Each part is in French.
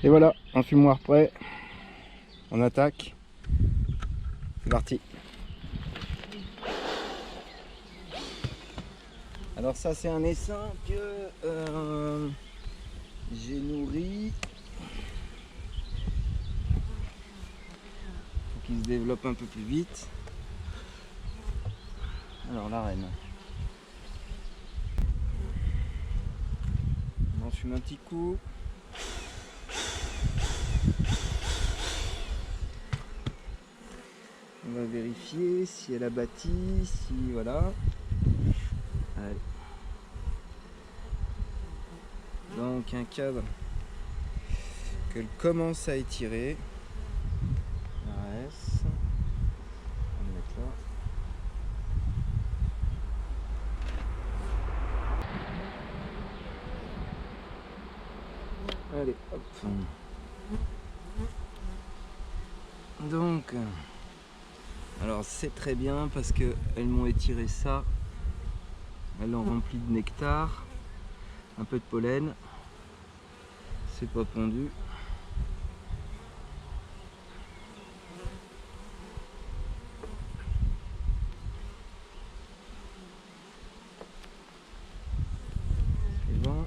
Et voilà, un fumoir prêt. On attaque. C'est parti. Alors ça c'est un essaim que j'ai nourri. Faut qu'il se développe un peu plus vite. Alors la reine. On fume un petit coup. On va vérifier si elle a bâti, si voilà. Allez. Donc un cadre qu'elle commence à étirer. RS. On va le mettre là. Allez, hop. Donc, alors c'est très bien parce que elles m'ont étiré ça. Elles l'ont rempli de nectar, un peu de pollen. C'est pas pondu. C'est bon.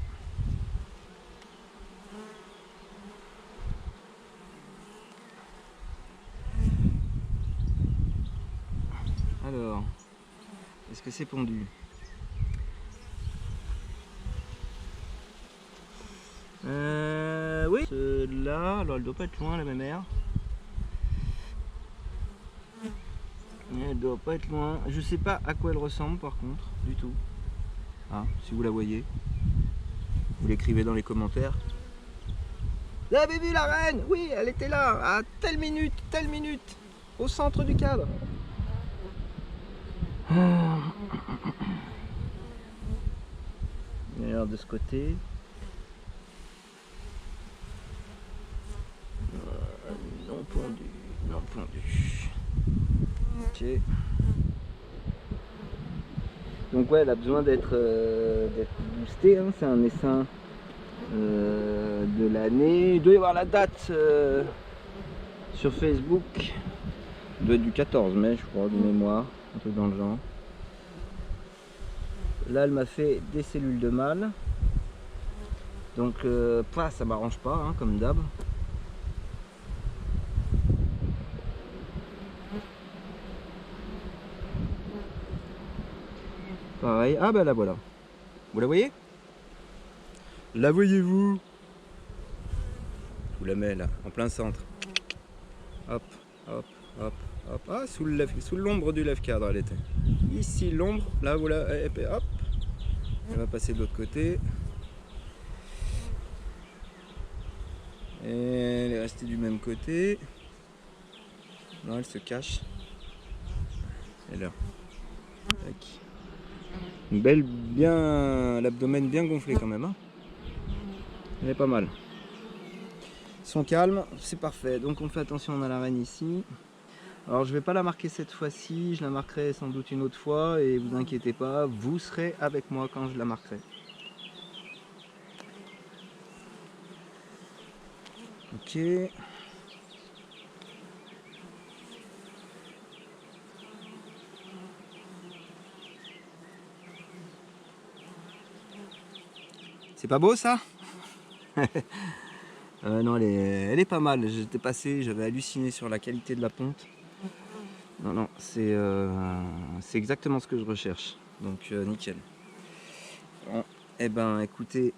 Alors, est-ce que c'est pondu? Oui. Là, alors elle doit pas être loin la mémère. Elle doit pas être loin. Je sais pas à quoi elle ressemble par contre, du tout. Ah, si vous la voyez, vous l'écrivez dans les commentaires. Vous avez vu la reine? Oui, elle était là, à telle minute, au centre du cadre. Et alors de ce côté. Non pondu, non pondu. Ok. Donc ouais, elle a besoin d'être boostée, hein. C'est un essaim de l'année. Il doit y avoir la date sur Facebook. Il doit être du 14 mai, je crois, de mémoire, un truc dans le genre. Là, elle m'a fait des cellules de mâle. Donc, ça m'arrange pas, hein, comme d'hab. Pareil. Ah, bah la voilà. Vous la voyez? La voyez-vous? Je vous la mets là, en plein centre. Hop, hop, hop, hop. Ah, sous l'ombre du lève-cadre, elle était. Ici, l'ombre. Là, voilà. Hop. Elle va passer de l'autre côté. Et elle est restée du même côté. Non, elle se cache. Et là. Tac. Une belle, bien. L'abdomen bien gonflé quand même. Hein. Elle est pas mal. Ils sont calmes, c'est parfait. Donc on fait attention, on a la reine ici. Alors je vais pas la marquer cette fois-ci, je la marquerai sans doute une autre fois. Et vous inquiétez pas, vous serez avec moi quand je la marquerai. Ok. C'est pas beau ça? Non, elle est pas mal. J'étais passé, j'avais halluciné sur la qualité de la ponte. Non, c'est exactement ce que je recherche. Donc nickel. Bon, eh ben écoutez,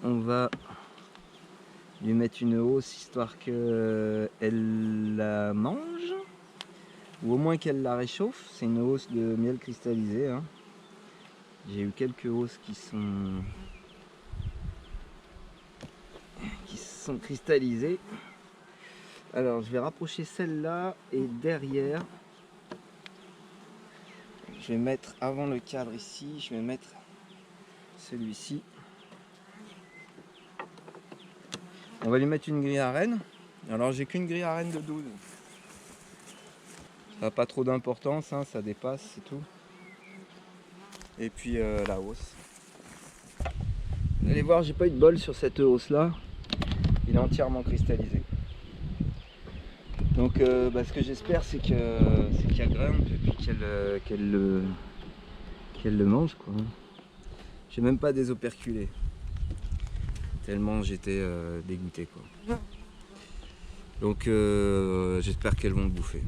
on va lui mettre une hausse histoire qu'elle la mange. Ou au moins qu'elle la réchauffe. C'est une hausse de miel cristallisé. Hein. J'ai eu quelques hausses qui sont cristallisées. Alors je vais rapprocher celle-là et derrière, je vais mettre avant le cadre ici, je vais mettre celui-ci. On va lui mettre une grille à renne. Alors j'ai qu'une grille à renne de 12. Ça n'a pas trop d'importance, hein, ça dépasse, c'est tout. Et puis la hausse. Vous allez voir, j'ai pas eu de bol sur cette hausse là. Il est entièrement cristallisé. Donc ce que j'espère c'est qu'elle grimpe et puis qu'elle le mange quoi. J'ai même pas des operculés. Tellement j'étais dégoûté quoi. Donc j'espère qu'elles vont le bouffer.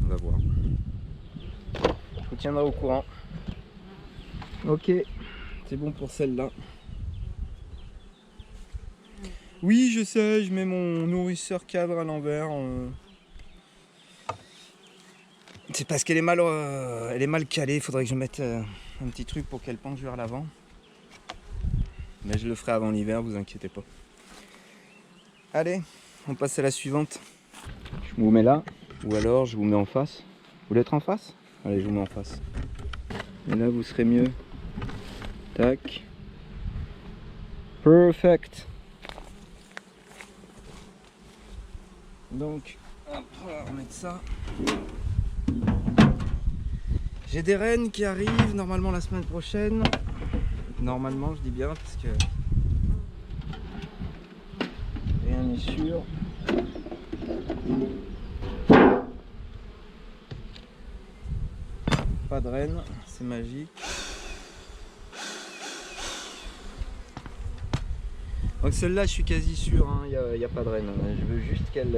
On va voir. Je vous tiendrai au courant. Ok, c'est bon pour celle-là. Oui, je sais, je mets mon nourrisseur cadre à l'envers. C'est parce qu'elle est mal calée. Il faudrait que je mette un petit truc pour qu'elle penche vers l'avant. Mais je le ferai avant l'hiver, vous inquiétez pas. Allez, on passe à la suivante. Je vous mets là, ou alors je vous mets en face. Vous voulez être en face? Allez, je vous mets en face. Et là, vous serez mieux. Tac. Perfect. Donc, hop, on va remettre ça. J'ai des rennes qui arrivent normalement la semaine prochaine. Normalement, je dis bien parce que rien n'est sûr. Pas de rennes, c'est magique. Donc celle-là, je suis quasi sûr, il n'y a pas de rennes. Je veux juste qu'elle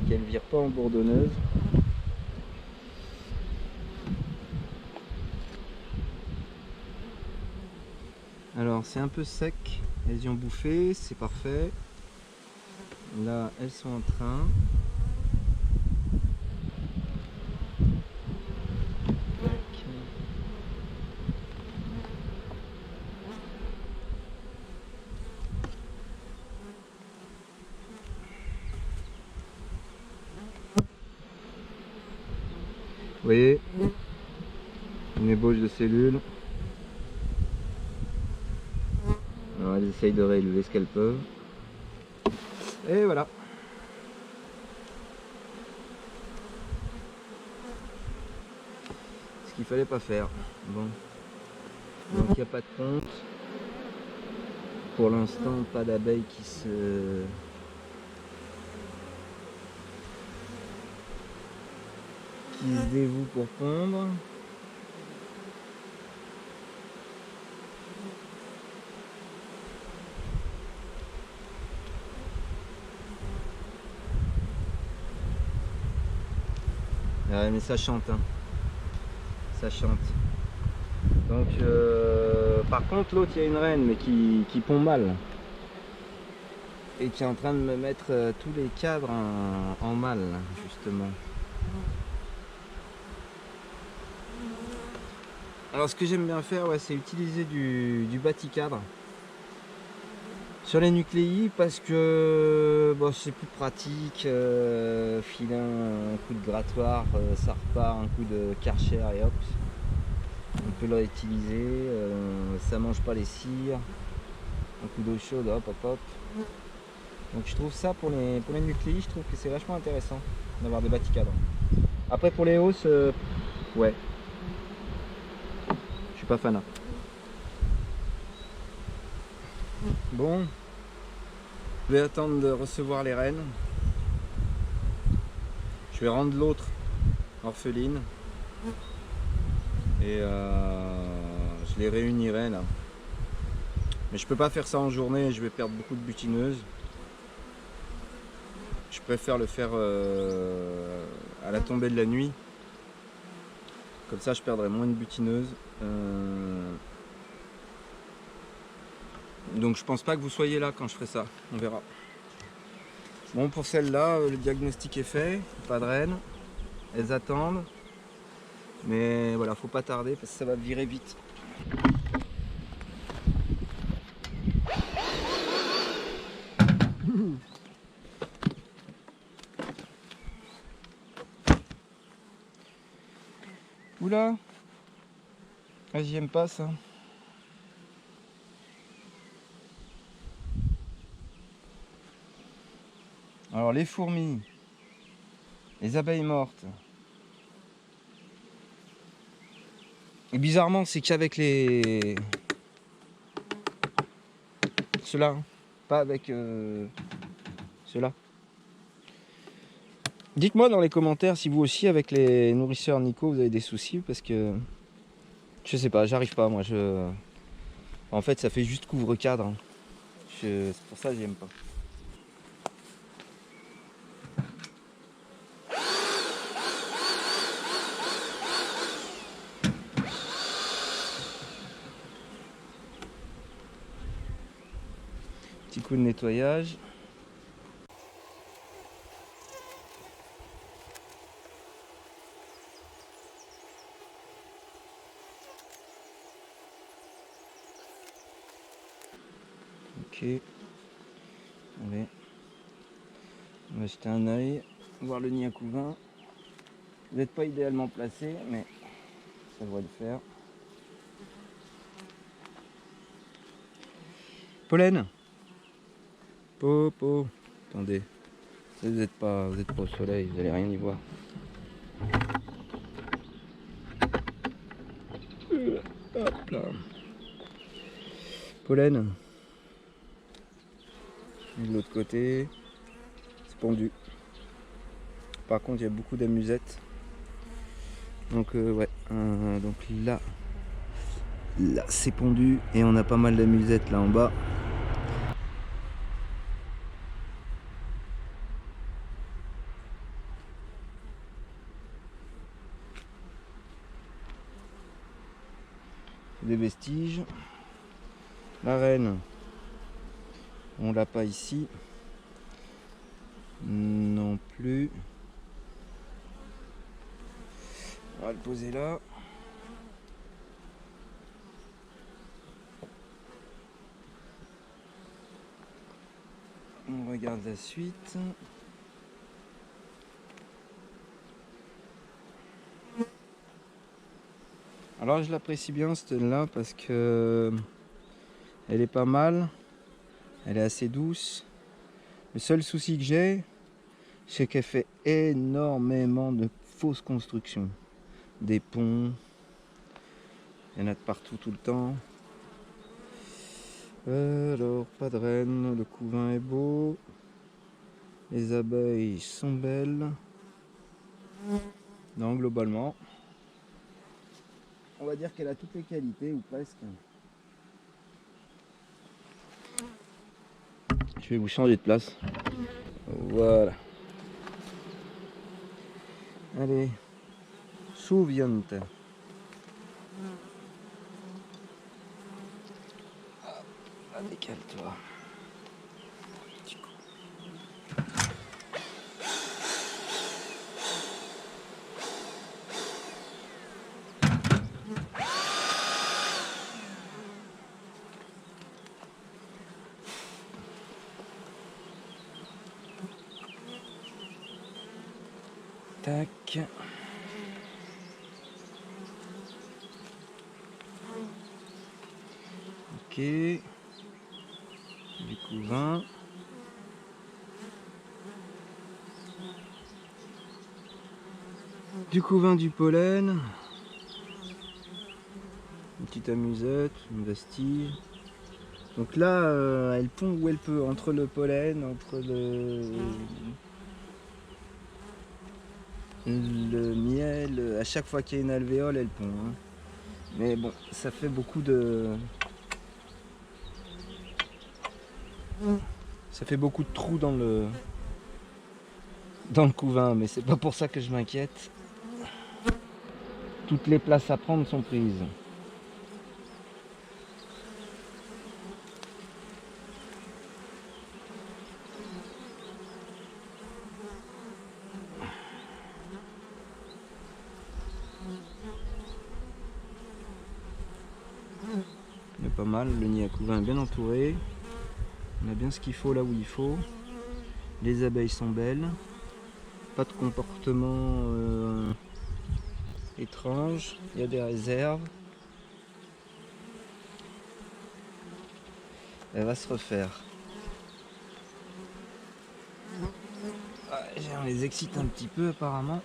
vire pas en bourdonneuse. Alors c'est un peu sec, elles y ont bouffé, c'est parfait. Là, elles sont en train. Vous voyez, une ébauche de cellules. Alors elles essayent de réélever ce qu'elles peuvent. Et voilà. Ce qu'il fallait pas faire. Bon. Donc il n'y a pas de ponte. Pour l'instant, pas d'abeilles qui se dévouent pour pondre. Ouais, mais ça chante, hein. Ça chante. Donc par contre l'autre il y a une reine mais qui pond mal. Et qui est en train de me mettre tous les cadres en mal justement. Alors ce que j'aime bien faire, ouais, c'est utiliser du bâti-cadre sur les nucléis parce que bon, c'est plus pratique. Filer un coup de grattoir, ça repart, un coup de karcher et hop. On peut le réutiliser, ça mange pas les cires. Un coup d'eau chaude, hop hop hop. Donc je trouve ça pour les nucléis, je trouve que c'est vachement intéressant d'avoir des bâti-cadres. Après pour les hausses, ouais. Je suis pas fan. Bon, je vais attendre de recevoir les rennes. Je vais rendre l'autre orpheline. Et je les réunirai là. Mais je peux pas faire ça en journée, je vais perdre beaucoup de butineuses. Je préfère le faire à la tombée de la nuit. Comme ça je perdrai moins de butineuses. Donc je pense pas que vous soyez là quand je ferai ça, on verra. Bon, pour celle-là, le diagnostic est fait, pas de rennes, elles attendent. Mais voilà, faut pas tarder parce que ça va virer vite. Oula, j'aime pas ça. Alors les fourmis, les abeilles mortes. Et bizarrement, c'est qu'avec les... ceux-là, hein. Pas avec ceux-là. Dites-moi dans les commentaires si vous aussi avec les nourrisseurs Nico vous avez des soucis parce que je sais pas, j'arrive pas moi. En fait ça fait juste couvre-cadre. Hein. C'est pour ça que j'aime pas. Petit coup de nettoyage. Ok. Allez. On va jeter un œil, voir le nid à couvain. Vous n'êtes pas idéalement placé, mais ça devrait le faire. Pollen. Popo. Attendez. Vous n'êtes pas au soleil, vous n'allez rien y voir. Hop là. Pollen. Et de l'autre côté, c'est pendu. Par contre, il y a beaucoup d'amusettes. Donc ouais, donc là c'est pendu et on a pas mal d'amusettes là en bas. Des vestiges. La reine, on l'a pas ici. Non plus. On va le poser là. On regarde la suite. Alors je l'apprécie bien cette là parce que elle est pas mal. Elle est assez douce. Le seul souci que j'ai, c'est qu'elle fait énormément de fausses constructions. Des ponts. Il y en a de partout tout le temps. Alors, pas de reine, le couvain est beau. Les abeilles sont belles. Non, globalement, on va dire qu'elle a toutes les qualités, ou presque. Je vais vous changer de place. Voilà. Allez, souviens-toi. Décale-toi. Tac. Ok. Du couvain. Du couvain, du pollen. Une petite amusette, une bastille. Donc là, elle pond où elle peut, entre le pollen, entre le miel. À chaque fois qu'il y a une alvéole, elle pond. Hein. Mais bon, ça fait beaucoup de... Ça fait beaucoup de trous dans le couvain, mais c'est pas pour ça que je m'inquiète. Toutes les places à prendre sont prises. Il y a pas mal, le nid à couvain est bien entouré. On a bien ce qu'il faut là où il faut. Les abeilles sont belles. Pas de comportement étrange. Il y a des réserves. Elle va se refaire. On les excite un petit peu apparemment.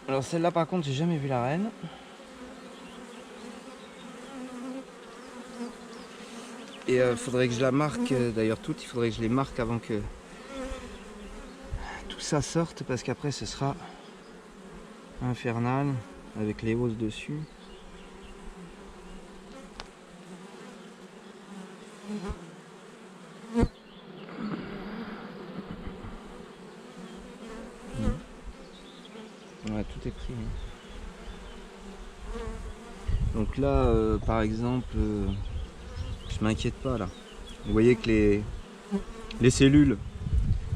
Alors celle-là par contre j'ai jamais vu la reine. Et faudrait que je la marque, d'ailleurs toutes, il faudrait que je les marque avant que tout ça sorte parce qu'après ce sera infernal avec les hausses dessus. Ouais, tout est pris. Donc là, par exemple, je m'inquiète pas là. Vous voyez que les cellules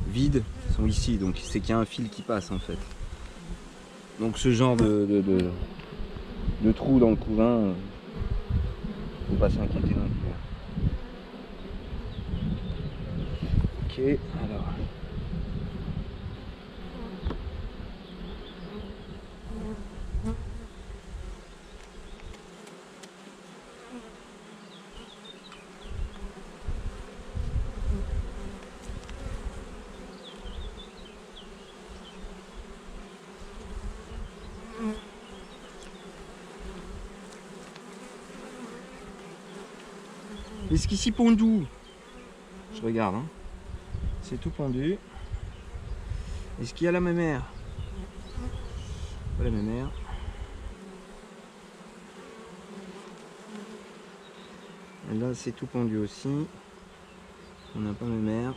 vides sont ici, donc c'est qu'il y a un fil qui passe en fait. Donc ce genre de trou dans le couvain, faut pas s'inquiéter non plus. Ok, alors. Est-ce qu'ici pondu? Je regarde, hein. C'est tout pondu. Est-ce qu'il y a la mémère? Pas la mémère. Et là c'est tout pondu aussi. On n'a pas mémère.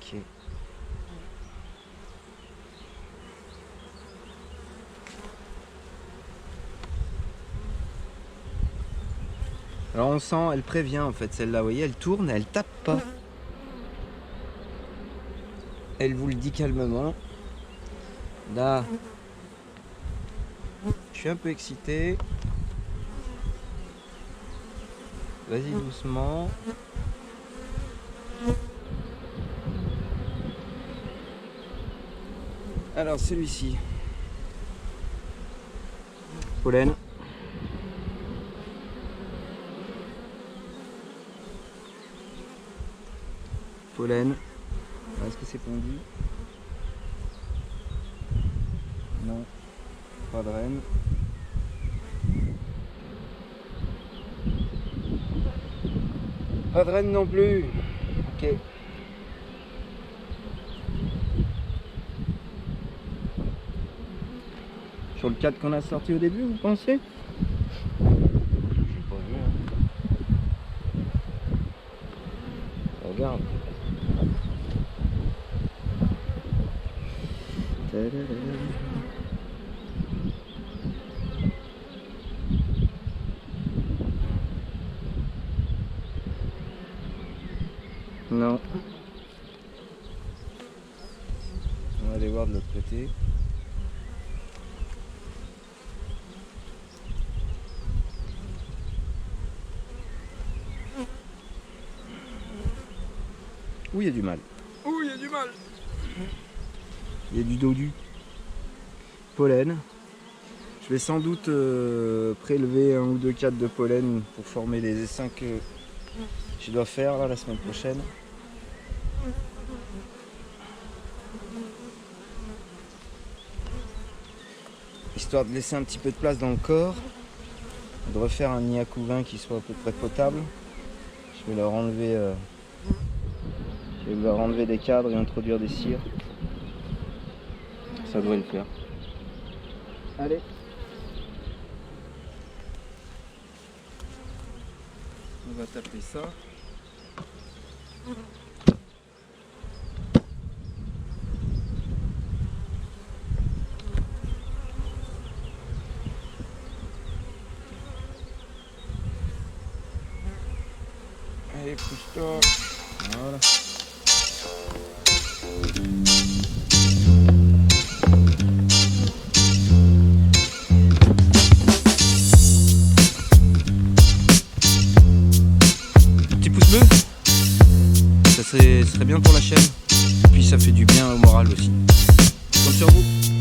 Ok. Alors on sent, elle prévient en fait celle-là, vous voyez, elle tourne, elle tape pas. Elle vous le dit calmement. Là, je suis un peu excité. Vas-y doucement. Alors celui-ci. Pollen. Pollen. Est-ce que c'est pondu? Non. Pas de reine. Pas de reine non plus. Ok. Sur le cadre qu'on a sorti au début, vous pensez? J'ai pas vu. Hein. Regarde. Non. On va aller voir de l'autre côté. Ouh, il y a du mal. Ouh, il y a du mal. Il y a du dodu. Pollen. Je vais sans doute prélever 1 ou 2 cadres de pollen pour former les essaims que je dois faire là, la semaine prochaine. Histoire de laisser un petit peu de place dans le corps, de refaire un nid à couvain qui soit à peu près potable. Je vais leur enlever, des cadres et introduire des cires. Ça doit le faire. Allez. On va taper ça. Allez, pousse-toi. Voilà. Petit pouce bleu, ça serait bien pour la chaîne. Et puis ça fait du bien au moral aussi. Compte sur vous.